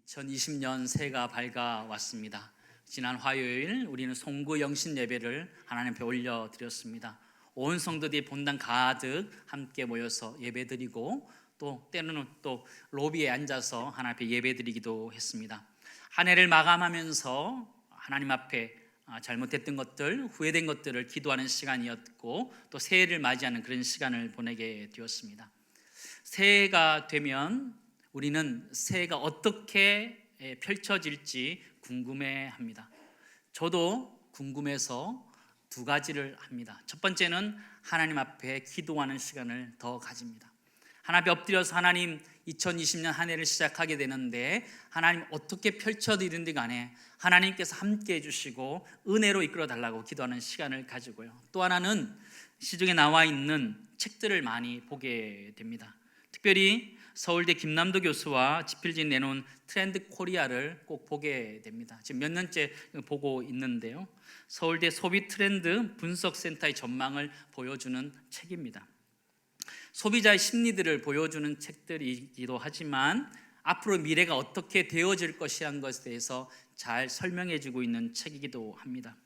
2020년 새해가 밝아왔습니다. 지난 화요일 우리는 송구 영신 예배를 하나님 앞에 올려드렸습니다. 온 성도들이 본당 가득 함께 모여서 예배드리고 또 때로는 또 로비에 앉아서 하나님 앞에 예배드리기도 했습니다. 한 해를 마감하면서 하나님 앞에 잘못했던 것들, 후회된 것들을 기도하는 시간이었고 또 새해를 맞이하는 그런 시간을 보내게 되었습니다. 새해가 되면 우리는 새해가 어떻게 펼쳐질지 궁금해합니다. 저도 궁금해서 두 가지를 합니다. 첫 번째는 하나님 앞에 기도하는 시간을 더 가집니다. 하나님 앞에 엎드려서 하나님 2020년 한 해를 시작하게 되는데 하나님 어떻게 펼쳐드리는지 간에 하나님께서 함께 해주시고 은혜로 이끌어 달라고 기도하는 시간을 가지고요. 또 하나는 시중에 나와 있는 책들을 많이 보게 됩니다. 특별히 서울대 김남도 교수와 지필진 내놓은 트렌드 코리아를 꼭 보게 됩니다. 지금 몇 년째 보고 있는데요. 서울대 소비 트렌드 분석센터의 전망을 보여주는 책입니다. 소비자의 심리들을 보여주는 책들이기도 하지만 앞으로 미래가 어떻게 되어질 것이란 것에 대해서 잘 설명해주고 있는 책이기도 합니다.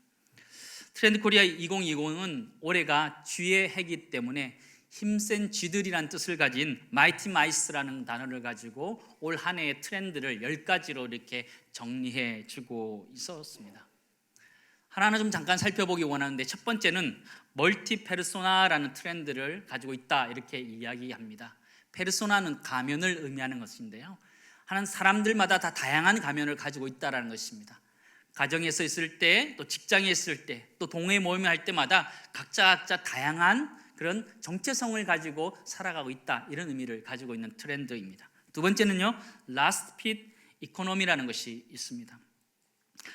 트렌드 코리아 2020은 올해가 쥐의 해이기 때문에 힘센 쥐들이란 뜻을 가진 마이티 마이스라는 단어를 가지고 올 한 해의 트렌드를 10가지로 이렇게 정리해 주고 있었습니다. 하나하나 좀 잠깐 살펴보기 원하는데 첫 번째는 멀티 페르소나라는 트렌드를 가지고 있다 이렇게 이야기합니다. 페르소나는 가면을 의미하는 것인데요. 하는 사람들마다 다 다양한 가면을 가지고 있다는 것입니다. 가정에서 있을 때, 또 직장에 있을 때, 또 동호회 모임을 할 때마다 각자 다양한 그런 정체성을 가지고 살아가고 있다 이런 의미를 가지고 있는 트렌드입니다. 두 번째는요, 라스트 핏 이코노미라는 것이 있습니다.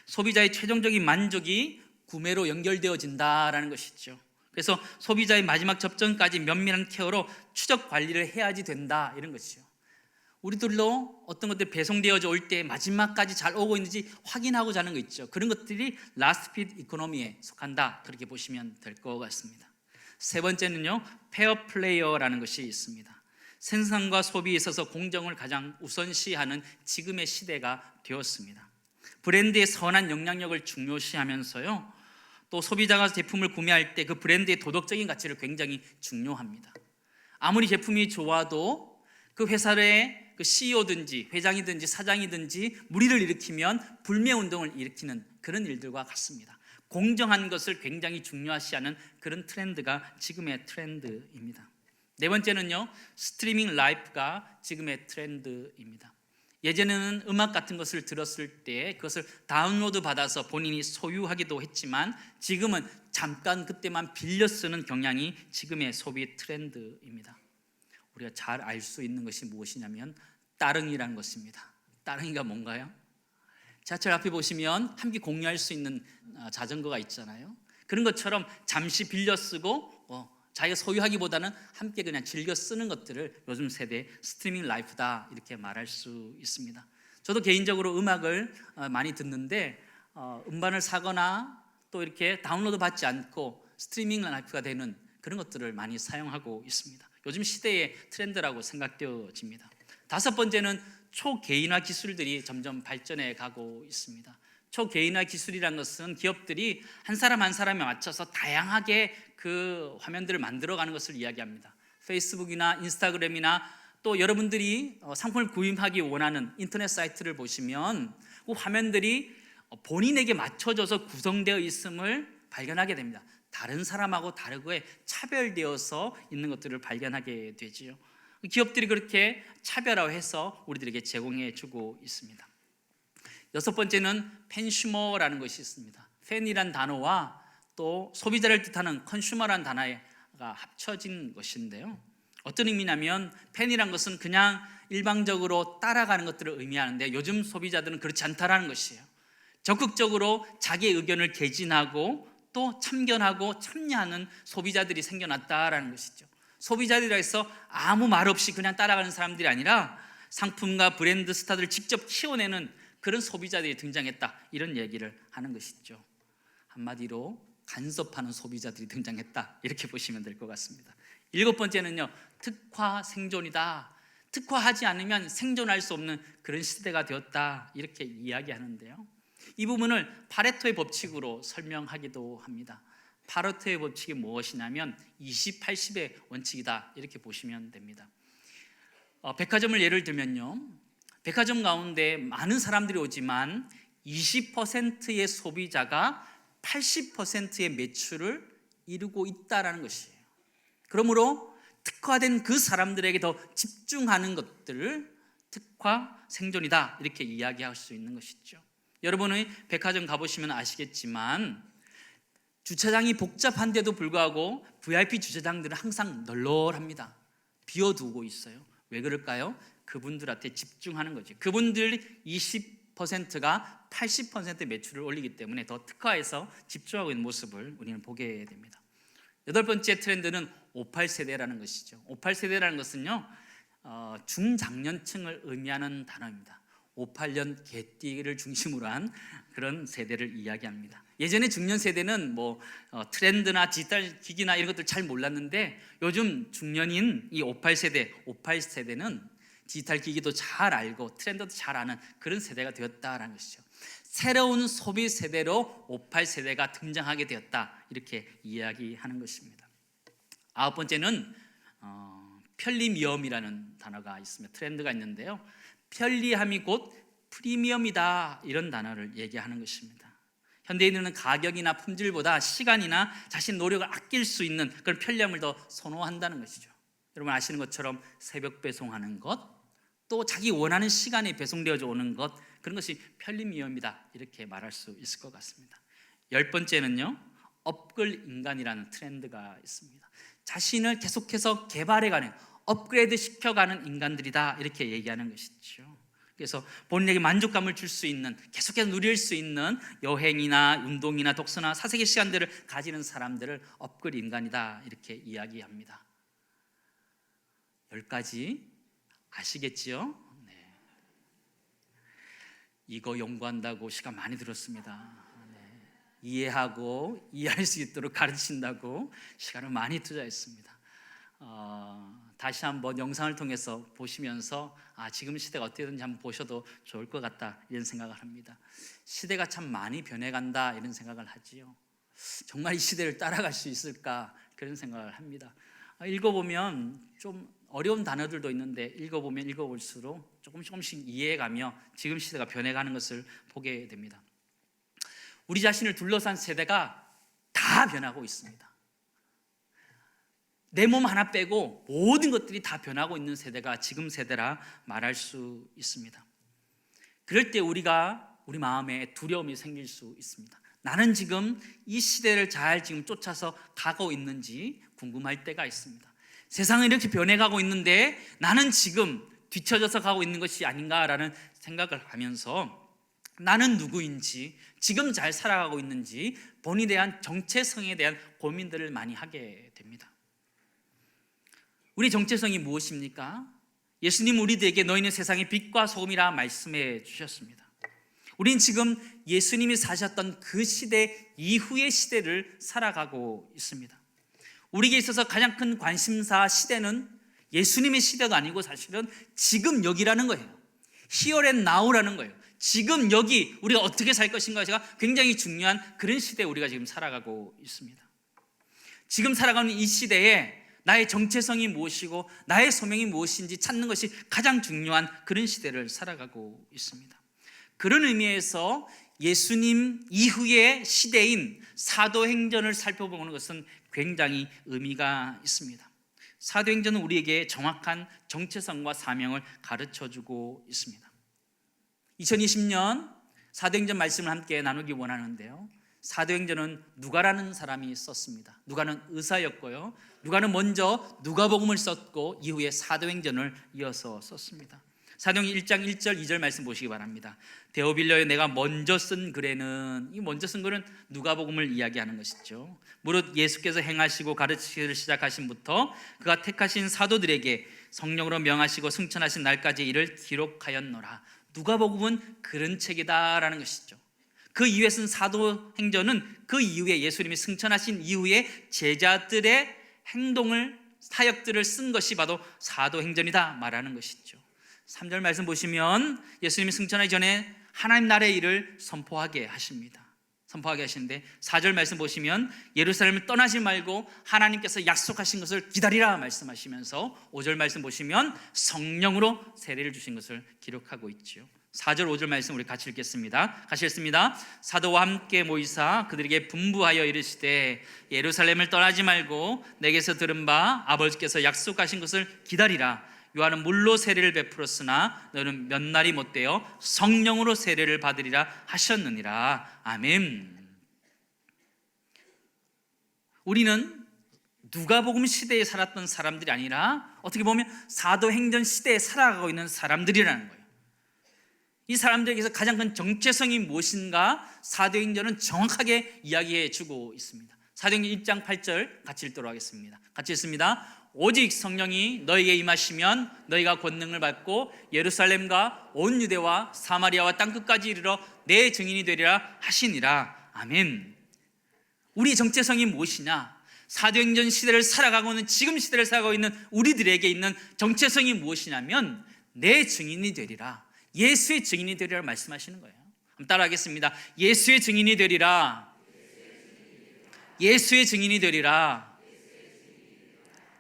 소비자의 최종적인 만족이 구매로 연결되어진다라는 것이죠. 그래서 소비자의 마지막 접전까지 면밀한 케어로 추적 관리를 해야지 된다 이런 것이죠. 우리들도 어떤 것들이 배송되어져 올 때 마지막까지 잘 오고 있는지 확인하고자 하는 거 있죠. 그런 것들이 라스트 핏 이코노미에 속한다 그렇게 보시면 될 것 같습니다. 세 번째는요, 페어 플레이어라는 것이 있습니다. 생산과 소비에 있어서 공정을 가장 우선시하는 지금의 시대가 되었습니다. 브랜드의 선한 영향력을 중요시하면서요, 또 소비자가 제품을 구매할 때 그 브랜드의 도덕적인 가치를 굉장히 중요합니다. 아무리 제품이 좋아도 그 회사의 그 CEO든지 회장이든지 사장이든지 무리를 일으키면 불매운동을 일으키는 그런 일들과 같습니다. 공정한 것을 굉장히 중요시하는 그런 트렌드가 지금의 트렌드입니다. 네 번째는요, 스트리밍 라이프가 지금의 트렌드입니다. 예전에는 음악 같은 것을 들었을 때 그것을 다운로드 받아서 본인이 소유하기도 했지만 지금은 잠깐 그때만 빌려 쓰는 경향이 지금의 소비 트렌드입니다. 우리가 잘 알 수 있는 것이 무엇이냐면 따릉이라는 것입니다. 따릉이가 뭔가요? 지하철 앞에 보시면 함께 공유할 수 있는 자전거가 있잖아요. 그런 것처럼 잠시 빌려 쓰고 자기가 소유하기보다는 함께 그냥 즐겨 쓰는 것들을 요즘 세대 스트리밍 라이프다 이렇게 말할 수 있습니다. 저도 개인적으로 음악을 많이 듣는데 음반을 사거나 또 이렇게 다운로드 받지 않고 스트리밍 라이프가 되는 그런 것들을 많이 사용하고 있습니다. 요즘 시대의 트렌드라고 생각되어집니다. 다섯 번째는 초개인화 기술들이 점점 발전해 가고 있습니다. 초개인화 기술이란 것은 기업들이 한 사람 한 사람에 맞춰서 다양하게 그 화면들을 만들어가는 것을 이야기합니다. 페이스북이나 인스타그램이나 또 여러분들이 상품을 구입하기 원하는 인터넷 사이트를 보시면 그 화면들이 본인에게 맞춰져서 구성되어 있음을 발견하게 됩니다. 다른 사람하고 다르게 차별되어서 있는 것들을 발견하게 되지요. 기업들이 그렇게 차별화해서 우리들에게 제공해 주고 있습니다. 여섯 번째는 팬슈머라는 것이 있습니다. 팬이란 단어와 또 소비자를 뜻하는 컨슈머라는 단어가 합쳐진 것인데요. 어떤 의미냐면 팬이란 것은 그냥 일방적으로 따라가는 것들을 의미하는데 요즘 소비자들은 그렇지 않다라는 것이에요. 적극적으로 자기의 의견을 개진하고 또 참견하고 참여하는 소비자들이 생겨났다라는 것이죠. 소비자들이라 해서 아무 말 없이 그냥 따라가는 사람들이 아니라 상품과 브랜드 스타들을 직접 키워내는 그런 소비자들이 등장했다 이런 얘기를 하는 것이죠. 한마디로 간섭하는 소비자들이 등장했다 이렇게 보시면 될 것 같습니다. 일곱 번째는요, 특화 생존이다. 특화하지 않으면 생존할 수 없는 그런 시대가 되었다, 이렇게 이야기하는데요. 이 부분을 파레토의 법칙으로 설명하기도 합니다. 파레토의 법칙이 무엇이냐면 20, 80의 원칙이다, 이렇게 보시면 됩니다. 백화점을 예를 들면요, 백화점 가운데 많은 사람들이 오지만 20%의 소비자가 80%의 매출을 이루고 있다는 것이에요. 그러므로 특화된 그 사람들에게 더 집중하는 것들을 특화 생존이다, 이렇게 이야기할 수 있는 것이죠. 여러분의 백화점 가보시면 아시겠지만 주차장이 복잡한데도 불구하고 VIP 주차장들은 항상 널널합니다. 비워두고 있어요. 왜 그럴까요? 그분들한테 집중하는 거죠. 그분들 20%가 80% 매출을 올리기 때문에 더 특화해서 집중하고 있는 모습을 우리는 보게 됩니다. 여덟 번째 트렌드는 58세대라는 것이죠. 58세대라는 것은요, 중장년층을 의미하는 단어입니다. 58년 개띠를 중심으로 한 그런 세대를 이야기합니다. 예전에 중년 세대는 트렌드나 디지털 기기나 이런 것들 잘 몰랐는데, 요즘 중년인 이 58세대는 디지털 기기도 잘 알고 트렌드도 잘 아는 그런 세대가 되었다라는 것이죠. 새로운 소비 세대로 58세대가 등장하게 되었다, 이렇게 이야기하는 것입니다. 아홉 번째는 편리미엄이라는 단어가 있습니다. 트렌드가 있는데요, 편리함이 곧 프리미엄이다, 이런 단어를 얘기하는 것입니다. 현대인들은 가격이나 품질보다 시간이나 자신 노력을 아낄 수 있는 그런 편리함을 더 선호한다는 것이죠. 여러분 아시는 것처럼 새벽 배송하는 것, 또 자기 원하는 시간에 배송되어져 오는 것, 그런 것이 편리미엄이다, 이렇게 말할 수 있을 것 같습니다. 열 번째는요, 업글 인간이라는 트렌드가 있습니다. 자신을 계속해서 개발해가는, 업그레이드 시켜가는 인간들이다, 이렇게 얘기하는 것이죠. 그래서 본인에게 만족감을 줄 수 있는, 계속해서 누릴 수 있는 여행이나 운동이나 독서나 사색의 시간들을 가지는 사람들을 업글 인간이다, 이렇게 이야기합니다. 10가지 아시겠지요? 네. 이거 연구한다고 시간 많이 들었습니다. 네. 이해하고 이해할 수 있도록 가르친다고 시간을 많이 투자했습니다. 다시 한번 영상을 통해서 보시면서 지금 시대가 어떻게든지 한번 보셔도 좋을 것 같다, 이런 생각을 합니다. 시대가 참 많이 변해간다, 이런 생각을 하지요. 정말 이 시대를 따라갈 수 있을까, 그런 생각을 합니다. 읽어보면 좀 어려운 단어들도 있는데 읽어보면 읽어볼수록 조금씩 이해해가며 지금 시대가 변해가는 것을 보게 됩니다. 우리 자신을 둘러싼 세대가 다 변하고 있습니다. 내 몸 하나 빼고 모든 것들이 다 변하고 있는 세대가 지금 세대라 말할 수 있습니다. 그럴 때 우리 마음에 두려움이 생길 수 있습니다. 나는 지금 이 시대를 잘 지금 쫓아서 가고 있는지 궁금할 때가 있습니다. 세상은 이렇게 변해가고 있는데 나는 지금 뒤처져서 가고 있는 것이 아닌가라는 생각을 하면서 나는 누구인지, 지금 잘 살아가고 있는지 본인에 대한 정체성에 대한 고민들을 많이 하게 됩니다. 우리 정체성이 무엇입니까? 예수님 우리들에게 너희는 세상의 빛과 소금이라 말씀해 주셨습니다. 우린 지금 예수님이 사셨던 그 시대 이후의 시대를 살아가고 있습니다. 우리에게 있어서 가장 큰 관심사 시대는 예수님의 시대가 아니고 사실은 지금 여기라는 거예요. Here and now라는 거예요. 지금 여기 우리가 어떻게 살 것인가가 굉장히 중요한 그런 시대에 우리가 지금 살아가고 있습니다. 지금 살아가는 이 시대에 나의 정체성이 무엇이고 나의 소명이 무엇인지 찾는 것이 가장 중요한 그런 시대를 살아가고 있습니다. 그런 의미에서 예수님 이후의 시대인 사도행전을 살펴보는 것은 굉장히 의미가 있습니다. 사도행전은 우리에게 정확한 정체성과 사명을 가르쳐주고 있습니다. 2020년 사도행전 말씀을 함께 나누기 원하는데요, 사도행전은 누가라는 사람이 썼습니다. 누가는 의사였고요, 누가는 먼저 누가복음을 썼고 이후에 사도행전을 이어서 썼습니다. 사도행전 1장 1절 2절 말씀 보시기 바랍니다. 데오빌려에 내가 먼저 쓴 글에는, 이 먼저 쓴 글은 누가복음을 이야기하는 것이죠. 무릇 예수께서 행하시고 가르치기를 시작하신부터 그가 택하신 사도들에게 성령으로 명하시고 승천하신 날까지 이를 기록하였노라. 누가복음은 그런 책이다라는 것이죠. 그 이후에 쓴 사도행전은 그 이후에 예수님이 승천하신 이후에 제자들의 행동을 사역들을 쓴 것이 바로 사도행전이다 말하는 것이죠. 3절 말씀 보시면 예수님이 승천하기 전에 하나님 나라의 일을 선포하게 하십니다. 선포하게 하시는데 4절 말씀 보시면 예루살렘을 떠나지 말고 하나님께서 약속하신 것을 기다리라 말씀하시면서 5절 말씀 보시면 성령으로 세례를 주신 것을 기록하고 있죠. 4절 5절 말씀 우리 같이 읽겠습니다. 같이 읽습니다. 사도와 함께 모이사 그들에게 분부하여 이르시되 예루살렘을 떠나지 말고 내게서 들은 바 아버지께서 약속하신 것을 기다리라. 요한은 물로 세례를 베풀었으나 너는 몇 날이 못되어 성령으로 세례를 받으리라 하셨느니라. 아멘. 우리는 누가복음 시대에 살았던 사람들이 아니라 어떻게 보면 사도행전 시대에 살아가고 있는 사람들이라는 거예요. 이 사람들에게서 가장 큰 정체성이 무엇인가 사도행전은 정확하게 이야기해 주고 있습니다. 사도행전 1장 8절 같이 읽도록 하겠습니다. 같이 읽습니다. 오직 성령이 너에게 임하시면 너희가 권능을 받고 예루살렘과 온 유대와 사마리아와 땅끝까지 이르러 내 증인이 되리라 하시니라. 아멘. 우리 정체성이 무엇이냐? 사도행전 시대를 살아가고 있는 지금 시대를 살아가고 있는 우리들에게 있는 정체성이 무엇이냐면 내 증인이 되리라. 예수의 증인이 되리라 말씀하시는 거예요. 한번 따라하겠습니다. 예수의 증인이 되리라. 예수의 증인이 되리라.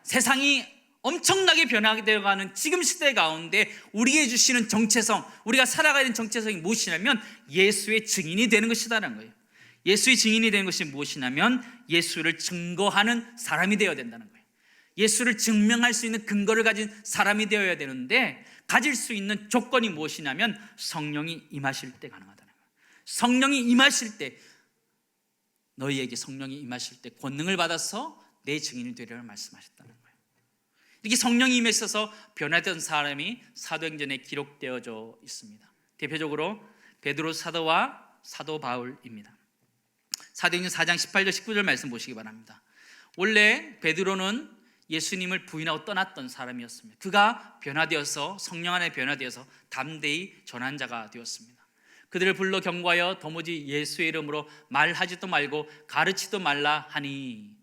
세상이 엄청나게 변화되어가는 지금 시대 가운데 우리에게 주시는 정체성, 우리가 살아가야 되는 정체성이 무엇이냐면 예수의 증인이 되는 것이다라는 거예요. 예수의 증인이 되는 것이 무엇이냐면 예수를 증거하는 사람이 되어야 된다는 거예요. 예수를 증명할 수 있는 근거를 가진 사람이 되어야 되는데 가질 수 있는 조건이 무엇이냐면 성령이 임하실 때 가능하다는 거예요. 성령이 임하실 때, 너희에게 성령이 임하실 때 권능을 받아서 내 증인이 되리라 말씀하셨다는 거예요. 이렇게 성령이 임하셔서 변화된 사람이 사도행전에 기록되어져 있습니다. 대표적으로 베드로 사도와 사도 바울입니다. 사도행전 4장 18절 19절 말씀 보시기 바랍니다. 원래 베드로는 예수님을 부인하고 떠났던 사람이었습니다. 그가 변화되어서 성령 안에 변화되어서 담대히 전한 자가 되었습니다. 그들을 불러 경고하여 도무지 예수의 이름으로 말하지도 말고 가르치도 말라 하니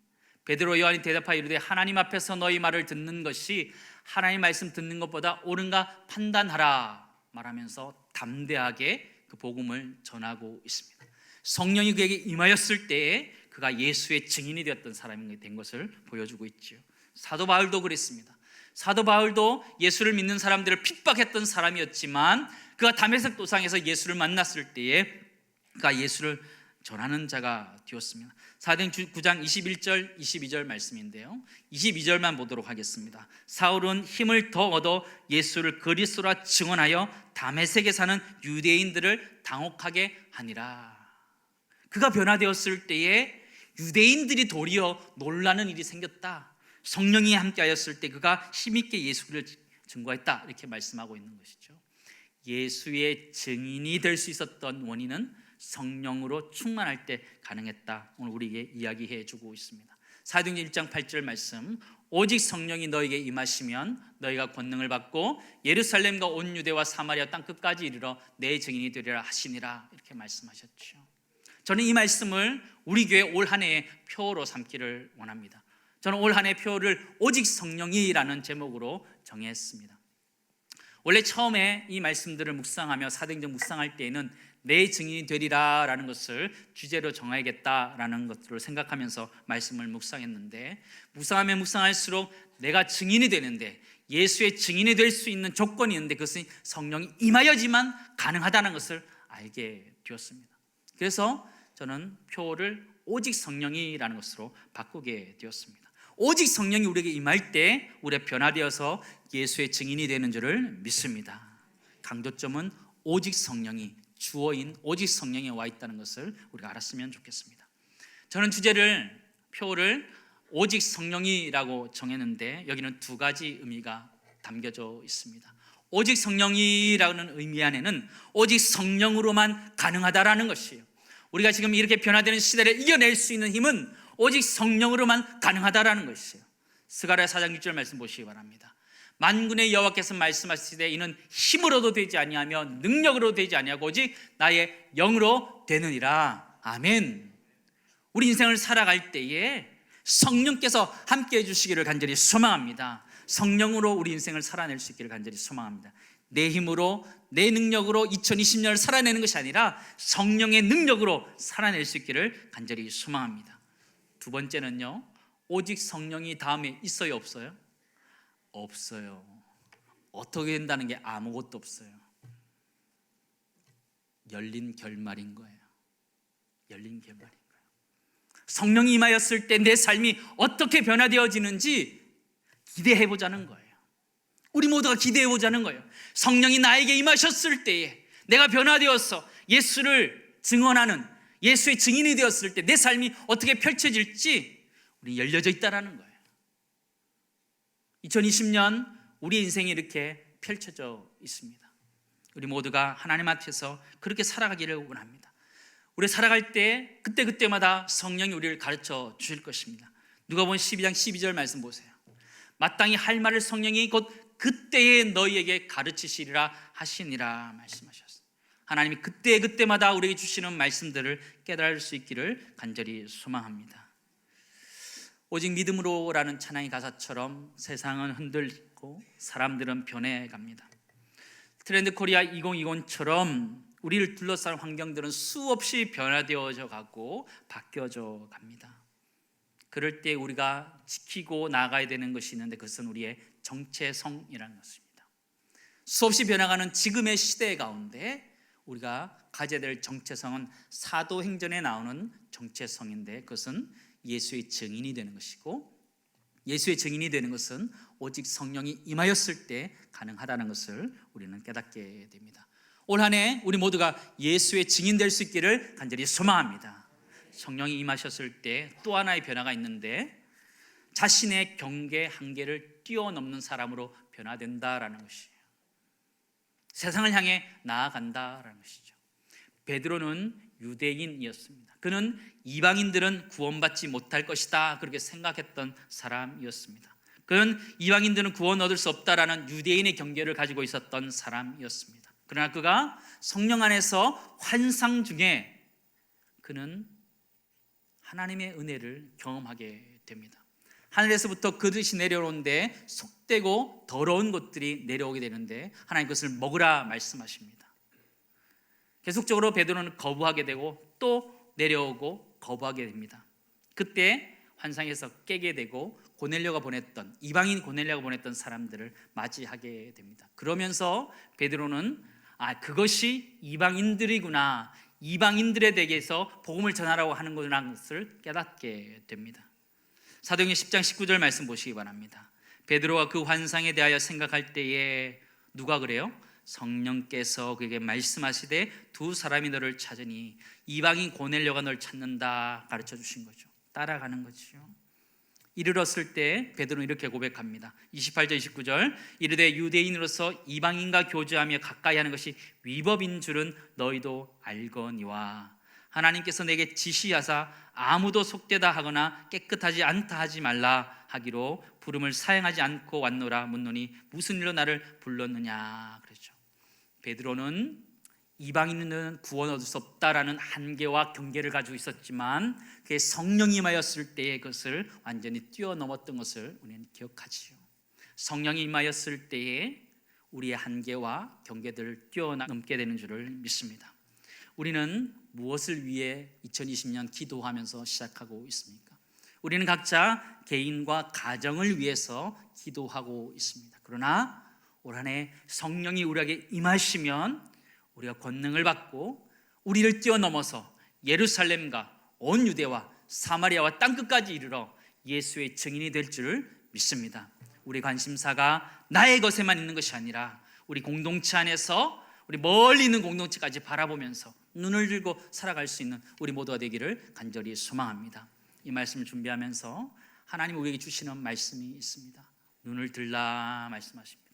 베드로 요한이 대답하여 이르되 하나님 앞에서 너희 말을 듣는 것이 하나님 말씀 듣는 것보다 옳은가 판단하라 말하면서 담대하게 그 복음을 전하고 있습니다. 성령이 그에게 임하였을 때에 그가 예수의 증인이 되었던 사람이 된 것을 보여주고 있죠. 사도 바울도 그랬습니다. 사도 바울도 예수를 믿는 사람들을 핍박했던 사람이었지만 그가 다메섹 도상에서 예수를 만났을 때에 그가 예수를 전하는 자가 되었습니다. 사도행전 9장 21절 22절 말씀인데요, 22절만 보도록 하겠습니다. 사울은 힘을 더 얻어 예수를 그리스도라 증언하여 다메섹에 사는 유대인들을 당혹하게 하니라. 그가 변화되었을 때에 유대인들이 도리어 놀라는 일이 생겼다. 성령이 함께하였을 때 그가 힘있게 예수를 증거했다, 이렇게 말씀하고 있는 것이죠. 예수의 증인이 될 수 있었던 원인은 성령으로 충만할 때 가능했다. 오늘 우리에게 이야기해 주고 있습니다. 사도행전 1장 8절 말씀, 오직 성령이 너에게 임하시면 너희가 권능을 받고 예루살렘과 온 유대와 사마리아 땅끝까지 이르러 내 증인이 되리라 하시니라, 이렇게 말씀하셨죠. 저는 이 말씀을 우리 교회 올 한 해의 표로 삼기를 원합니다. 저는 올 한 해 표를 오직 성령이라는 제목으로 정했습니다. 원래 처음에 이 말씀들을 묵상하며 사도행전 묵상할 때에는 내 증인이 되리라 라는 것을 주제로 정해야겠다라는 것들을 생각하면서 말씀을 묵상했는데, 묵상하면 묵상할수록 내가 증인이 되는데, 예수의 증인이 될 수 있는 조건이 있는데 그것은 성령이 임하여지만 가능하다는 것을 알게 되었습니다. 그래서 저는 표를 오직 성령이라는 것으로 바꾸게 되었습니다. 오직 성령이 우리에게 임할 때 우리가 변화되어서 예수의 증인이 되는 줄을 믿습니다. 강조점은 오직 성령이, 주어인 오직 성령에 와 있다는 것을 우리가 알았으면 좋겠습니다. 저는 주제를, 표를 오직 성령이라고 정했는데 여기는 두 가지 의미가 담겨져 있습니다. 오직 성령이라는 의미 안에는 오직 성령으로만 가능하다라는 것이에요. 우리가 지금 이렇게 변화되는 시대를 이겨낼 수 있는 힘은 오직 성령으로만 가능하다라는 것이에요. 스가랴 4장 6절 말씀 보시기 바랍니다. 만군의 여호와께서 말씀하시되 이는 힘으로도 되지 아니하며 능력으로 되지 아니하고 오직 나의 영으로 되느니라. 아멘. 우리 인생을 살아갈 때에 성령께서 함께 해주시기를 간절히 소망합니다. 성령으로 우리 인생을 살아낼 수 있기를 간절히 소망합니다. 내 힘으로 내 능력으로 2020년을 살아내는 것이 아니라 성령의 능력으로 살아낼 수 있기를 간절히 소망합니다. 두 번째는요, 오직 성령이 다음에 있어요, 없어요? 없어요. 어떻게 된다는 게 아무것도 없어요. 열린 결말인 거예요. 열린 결말인 거예요. 성령이 임하였을 때 내 삶이 어떻게 변화되어지는지 기대해보자는 거예요. 우리 모두가 기대해보자는 거예요. 성령이 나에게 임하셨을 때에 내가 변화되어서 예수를 증언하는, 예수의 증인이 되었을 때 내 삶이 어떻게 펼쳐질지 우리 열려져 있다는 거예요. 2020년 우리 인생이 이렇게 펼쳐져 있습니다. 우리 모두가 하나님 앞에서 그렇게 살아가기를 원합니다. 우리 살아갈 때 그때마다 성령이 우리를 가르쳐 주실 것입니다. 누가복음 12장 12절 말씀 보세요. 마땅히 할 말을 성령이 곧 그때에 너희에게 가르치시리라 하시니라 말씀하셨어요. 하나님이 그때마다 우리에게 주시는 말씀들을 깨달을 수 있기를 간절히 소망합니다. 오직 믿음으로라는 찬양의 가사처럼 세상은 흔들리고 사람들은 변해갑니다. 트렌드 코리아 2020처럼 우리를 둘러싼 환경들은 수없이 변화되어져 가고 바뀌어져 갑니다. 그럴 때 우리가 지키고 나가야 되는 것이 있는데 그것은 우리의 정체성이라는 것입니다. 수없이 변화가는 지금의 시대 가운데 우리가 가져야 될 정체성은 사도행전에 나오는 정체성인데 그것은 예수의 증인이 되는 것이고, 예수의 증인이 되는 것은 오직 성령이 임하였을 때 가능하다는 것을 우리는 깨닫게 됩니다. 올 한 해 우리 모두가 예수의 증인 될 수 있기를 간절히 소망합니다. 성령이 임하셨을 때 또 하나의 변화가 있는데 자신의 경계 한계를 뛰어넘는 사람으로 변화된다라는 것이에요. 세상을 향해 나아간다라는 것이죠. 베드로는 유대인이었습니다. 그는 이방인들은 구원받지 못할 것이다 그렇게 생각했던 사람이었습니다. 그는 이방인들은 구원 얻을 수 없다라는 유대인의 경계를 가지고 있었던 사람이었습니다. 그러나 그가 성령 안에서 환상 중에 그는 하나님의 은혜를 경험하게 됩니다. 하늘에서부터 그릇이 내려오는데 속되고 더러운 것들이 내려오게 되는데 하나님 그것을 먹으라 말씀하십니다. 계속적으로 베드로는 거부하게 되고 또 내려오고 거부하게 됩니다. 그때 환상에서 깨게 되고 고넬료가 보냈던, 이방인 고넬료가 보냈던 사람들을 맞이하게 됩니다. 그러면서 베드로는 그것이 이방인들이구나, 이방인들에 대해서 복음을 전하라고 하는 것을 깨닫게 됩니다. 사도행전 10장 19절 말씀 보시기 바랍니다. 베드로가 그 환상에 대하여 생각할 때에 누가 그래요? 성령께서 그에게 말씀하시되 두 사람이 너를 찾으니 이방인 고넬료가 널 찾는다 가르쳐 주신 거죠. 따라가는 거죠. 이르렀을 때 베드로는 이렇게 고백합니다. 28절 29절 이르되 유대인으로서 이방인과 교제하며 가까이 하는 것이 위법인 줄은 너희도 알거니와 하나님께서 내게 지시하사 아무도 속되다 하거나 깨끗하지 않다 하지 말라 하기로 부름을 사용하지 않고 왔노라 묻노니 무슨 일로 나를 불렀느냐 그랬죠. 베드로는 이방인은 구원 얻을 수 없다라는 한계와 경계를 가지고 있었지만 그의 성령이 임하였을 때의 것을 완전히 뛰어넘었던 것을 우리는 기억하지요. 성령이 임하였을 때에 우리의 한계와 경계들을 뛰어넘게 되는 줄을 믿습니다. 우리는 무엇을 위해 2020년 기도하면서 시작하고 있습니까? 우리는 각자 개인과 가정을 위해서 기도하고 있습니다. 그러나 올 한 해 성령이 우리에게 임하시면 우리가 권능을 받고 우리를 뛰어넘어서 예루살렘과 온 유대와 사마리아와 땅끝까지 이르러 예수의 증인이 될 줄 믿습니다. 우리 관심사가 나의 것에만 있는 것이 아니라 우리 공동체 안에서 우리 멀리 있는 공동체까지 바라보면서 눈을 들고 살아갈 수 있는 우리 모두가 되기를 간절히 소망합니다. 이 말씀을 준비하면서 하나님 우리에게 주시는 말씀이 있습니다. 눈을 들라 말씀하십니다.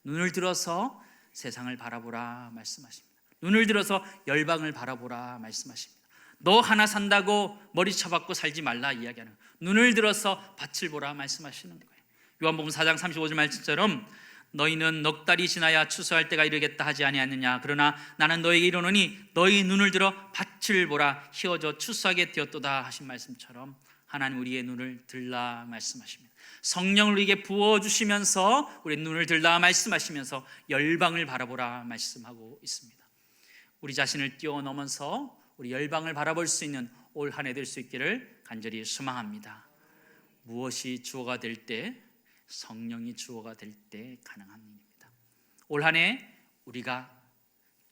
눈을 들어서 세상을 바라보라 말씀하십니다. 눈을 들어서 열방을 바라보라 말씀하십니다. 너 하나 산다고 머리 쳐박고 살지 말라 이야기하는, 눈을 들어서 밭을 보라 말씀하시는 거예요. 요한복음 4장 35절 말씀처럼 너희는 넉 달이 지나야 추수할 때가 이르겠다 하지 아니하느냐. 그러나 나는 너희에게 이르노니 너희 눈을 들어 밭을 보라 희어져 추수하게 되었도다 하신 말씀처럼 하나님 우리의 눈을 들라 말씀하십니다. 성령을 우리에게 부어주시면서 우리의 눈을 들라 말씀하시면서 열방을 바라보라 말씀하고 있습니다. 우리 자신을 뛰어넘어서 우리 열방을 바라볼 수 있는 올 한 해 될 수 있기를 간절히 소망합니다. 무엇이 주어가 될 때, 성령이 주어가 될 때 가능한 일입니다. 올 한 해 우리가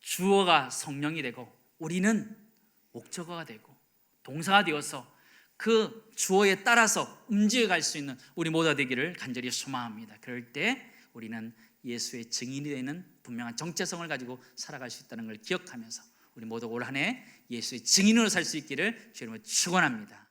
주어가 성령이 되고 우리는 목적어가 되고 동사가 되어서 그 주어에 따라서 움직여갈 수 있는 우리 모두가 되기를 간절히 소망합니다. 그럴 때 우리는 예수의 증인이 되는 분명한 정체성을 가지고 살아갈 수 있다는 걸 기억하면서 우리 모두 올 한 해 예수의 증인으로 살 수 있기를 주님으로 축원합니다.